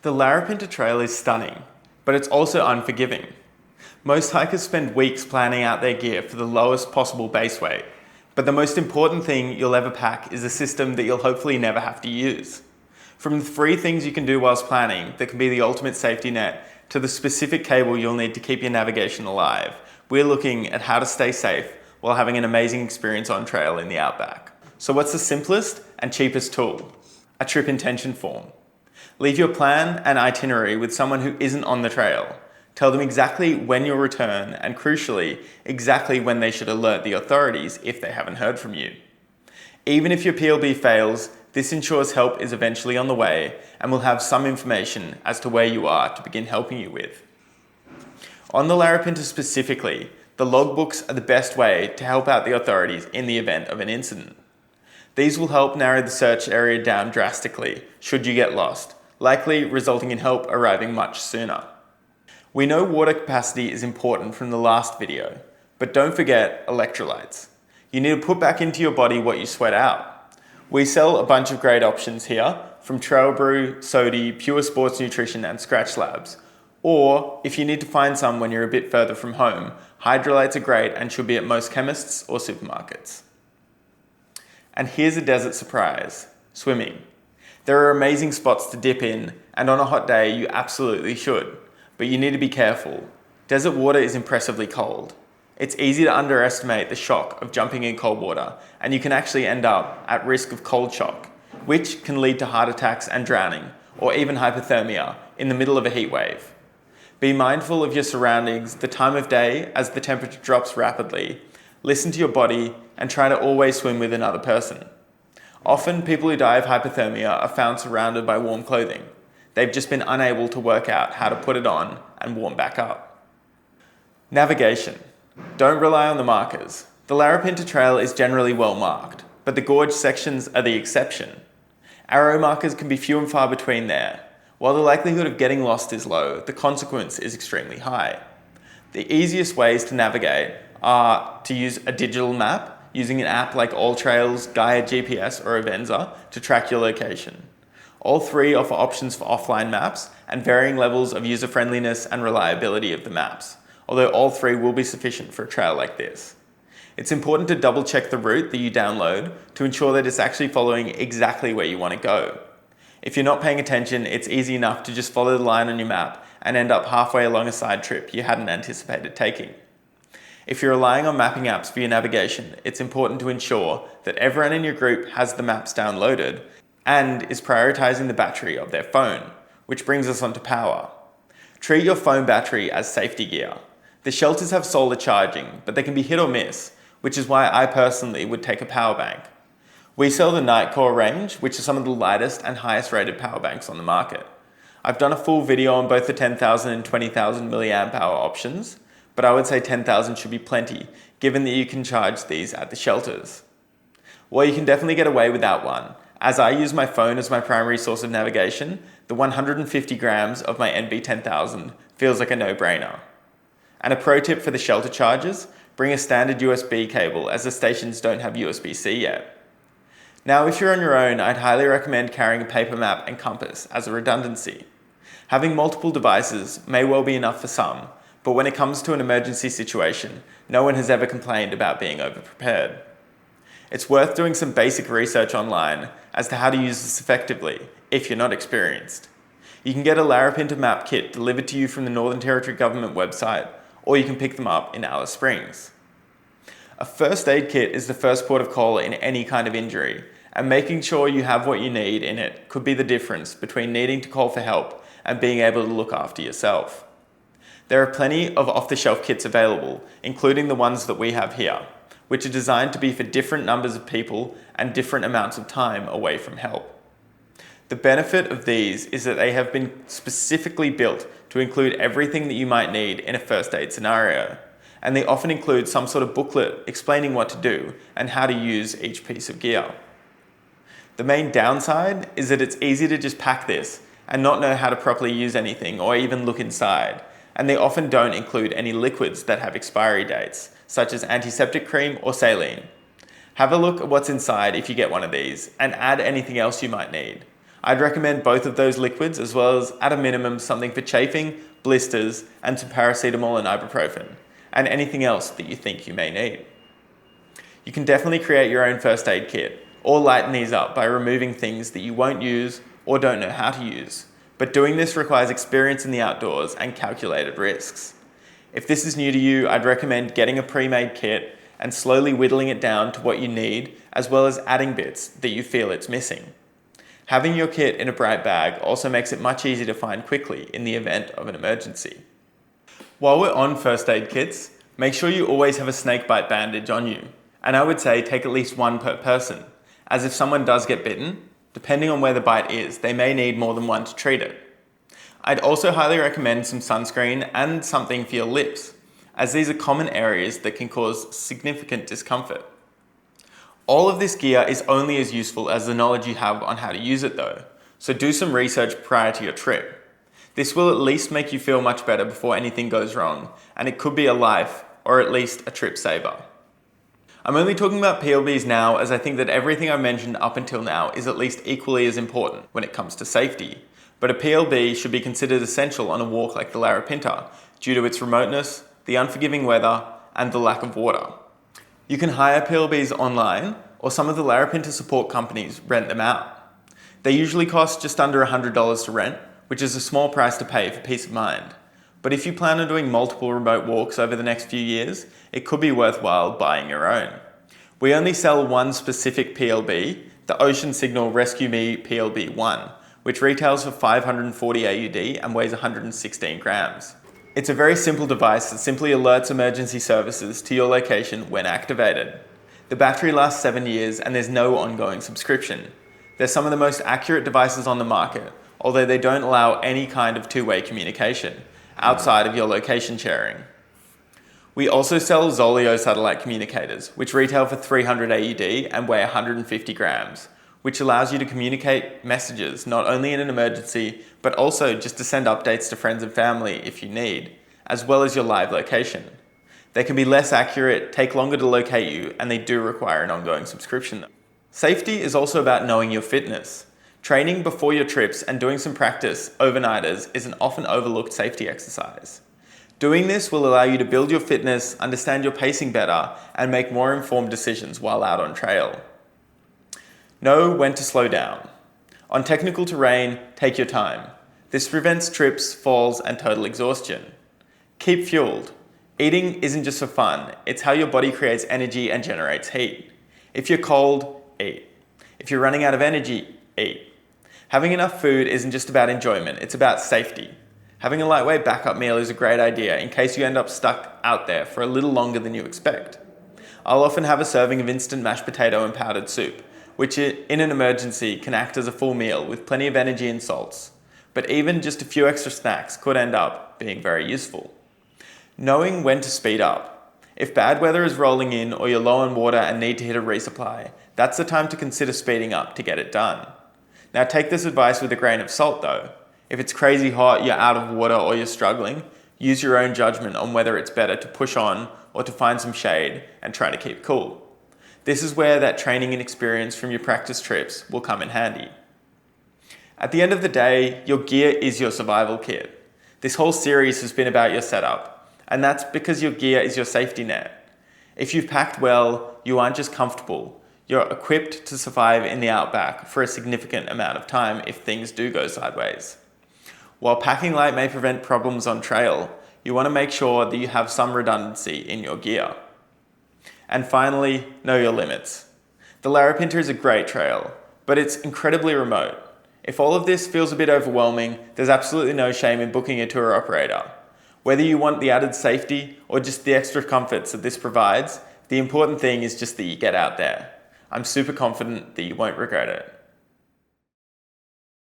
The Larapinta Trail is stunning, but it's also unforgiving. Most hikers spend weeks planning out their gear for the lowest possible base weight, but the most important thing you'll ever pack is a system that you'll hopefully never have to use. From the 3 things you can do whilst planning that can be the ultimate safety net to the specific cable you'll need to keep your navigation alive, we're looking at how to stay safe while having an amazing experience on trail in the outback. So what's the simplest and cheapest tool? A trip intention form. Leave your plan and itinerary with someone who isn't on the trail. Tell them exactly when you'll return and, crucially, exactly when they should alert the authorities if they haven't heard from you. Even if your PLB fails, this ensures help is eventually on the way and will have some information as to where you are to begin helping you with. On the Larapinta specifically, the logbooks are the best way to help out the authorities in the event of an incident. These will help narrow the search area down drastically should you get lost, likely resulting in help arriving much sooner. We know water capacity is important from the last video, but don't forget electrolytes. You need to put back into your body what you sweat out. We sell a bunch of great options here, from Trail Brew, Sodi, Pure Sports Nutrition and Scratch Labs. Or, if you need to find some when you're a bit further from home, hydrolytes are great and should be at most chemists or supermarkets. And here's a desert surprise: swimming. There are amazing spots to dip in, and on a hot day you absolutely should, but you need to be careful. Desert water is impressively cold. It's easy to underestimate the shock of jumping in cold water, and you can actually end up at risk of cold shock, which can lead to heart attacks and drowning, or even hypothermia in the middle of a heat wave. Be mindful of your surroundings, the time of day as the temperature drops rapidly. Listen to your body and try to always swim with another person. Often, people who die of hypothermia are found surrounded by warm clothing. They've just been unable to work out how to put it on and warm back up. Navigation. Don't rely on the markers. The Larapinta Trail is generally well marked, but the gorge sections are the exception. Arrow markers can be few and far between there. While the likelihood of getting lost is low, the consequence is extremely high. The easiest ways to navigate are to use a digital map, using an app like AllTrails, Gaia GPS or Avenza to track your location. All 3 offer options for offline maps and varying levels of user-friendliness and reliability of the maps, although all 3 will be sufficient for a trail like this. It's important to double-check the route that you download to ensure that it's actually following exactly where you want to go. If you're not paying attention, it's easy enough to just follow the line on your map and end up halfway along a side trip you hadn't anticipated taking. If you're relying on mapping apps for your navigation, it's important to ensure that everyone in your group has the maps downloaded and is prioritizing the battery of their phone, which brings us onto power. Treat your phone battery as safety gear. The shelters have solar charging, but they can be hit or miss, which is why I personally would take a power bank. We sell the Nightcore range, which are some of the lightest and highest rated power banks on the market. I've done a full video on both the 10,000 and 20,000 milliamp hour options, but I would say 10,000 should be plenty, given that you can charge these at the shelters. Well, you can definitely get away without one. As I use my phone as my primary source of navigation, the 150 grams of my NB10000 feels like a no-brainer. And a pro tip for the shelter chargers, bring a standard USB cable as the stations don't have USB-C yet. Now, if you're on your own, I'd highly recommend carrying a paper map and compass as a redundancy. Having multiple devices may well be enough for some, but when it comes to an emergency situation, no one has ever complained about being overprepared. It's worth doing some basic research online as to how to use this effectively if you're not experienced. You can get a Larapinta map kit delivered to you from the Northern Territory Government website, or you can pick them up in Alice Springs. A first aid kit is the first port of call in any kind of injury, and making sure you have what you need in it could be the difference between needing to call for help and being able to look after yourself. There are plenty of off-the-shelf kits available, including the ones that we have here, which are designed to be for different numbers of people and different amounts of time away from help. The benefit of these is that they have been specifically built to include everything that you might need in a first aid scenario, and they often include some sort of booklet explaining what to do and how to use each piece of gear. The main downside is that it's easy to just pack this and not know how to properly use anything or even look inside, and they often don't include any liquids that have expiry dates, such as antiseptic cream or saline. Have a look at what's inside if you get one of these, and add anything else you might need. I'd recommend both of those liquids, as well as, at a minimum, something for chafing, blisters, and some paracetamol and ibuprofen, and anything else that you think you may need. You can definitely create your own first aid kit, or lighten these up by removing things that you won't use or don't know how to use, but doing this requires experience in the outdoors and calculated risks. If this is new to you, I'd recommend getting a pre-made kit and slowly whittling it down to what you need, as well as adding bits that you feel it's missing. Having your kit in a bright bag also makes it much easier to find quickly in the event of an emergency. While we're on first aid kits, make sure you always have a snakebite bandage on you. And I would say take at least one per person, as if someone does get bitten, depending on where the bite is, they may need more than one to treat it. I'd also highly recommend some sunscreen and something for your lips, as these are common areas that can cause significant discomfort. All of this gear is only as useful as the knowledge you have on how to use it though, so do some research prior to your trip. This will at least make you feel much better before anything goes wrong, and it could be a life, or at least a trip saver. I'm only talking about PLBs now, as I think that everything I've mentioned up until now is at least equally as important when it comes to safety, but a PLB should be considered essential on a walk like the Larapinta due to its remoteness, the unforgiving weather, and the lack of water. You can hire PLBs online, or some of the Larapinta support companies rent them out. They usually cost just under $100 to rent, which is a small price to pay for peace of mind. But if you plan on doing multiple remote walks over the next few years, it could be worthwhile buying your own. We only sell one specific PLB, the Ocean Signal Rescue Me PLB 1, which retails for 540 AUD and weighs 116 grams. It's a very simple device that simply alerts emergency services to your location when activated. The battery lasts 7 years and there's no ongoing subscription. They're some of the most accurate devices on the market, although they don't allow any kind of two-way communication outside of your location sharing. We also sell Zoleo satellite communicators, which retail for 300 AUD and weigh 150 grams, which allows you to communicate messages not only in an emergency, but also just to send updates to friends and family if you need, as well as your live location. They can be less accurate, take longer to locate you, and they do require an ongoing subscription. Safety is also about knowing your fitness. Training before your trips and doing some practice overnighters is an often overlooked safety exercise. Doing this will allow you to build your fitness, understand your pacing better, and make more informed decisions while out on trail. Know when to slow down. On technical terrain, take your time. This prevents trips, falls, and total exhaustion. Keep fueled. Eating isn't just for fun, it's how your body creates energy and generates heat. If you're cold, eat. If you're running out of energy, eat. Having enough food isn't just about enjoyment, it's about safety. Having a lightweight backup meal is a great idea in case you end up stuck out there for a little longer than you expect. I'll often have a serving of instant mashed potato and powdered soup, which in an emergency can act as a full meal with plenty of energy and salts. But even just a few extra snacks could end up being very useful. Knowing when to speed up. If bad weather is rolling in or you're low on water and need to hit a resupply, that's the time to consider speeding up to get it done. Now take this advice with a grain of salt though. If it's crazy hot, you're out of water, or you're struggling, use your own judgment on whether it's better to push on or to find some shade and try to keep cool. This is where that training and experience from your practice trips will come in handy. At the end of the day, your gear is your survival kit. This whole series has been about your setup, and that's because your gear is your safety net. If you've packed well, you aren't just comfortable. You're equipped to survive in the outback for a significant amount of time if things do go sideways. While packing light may prevent problems on trail, you want to make sure that you have some redundancy in your gear. And finally, know your limits. The Larapinta is a great trail, but it's incredibly remote. If all of this feels a bit overwhelming, there's absolutely no shame in booking a tour operator. Whether you want the added safety or just the extra comforts that this provides, the important thing is just that you get out there. I'm super confident that you won't regret it.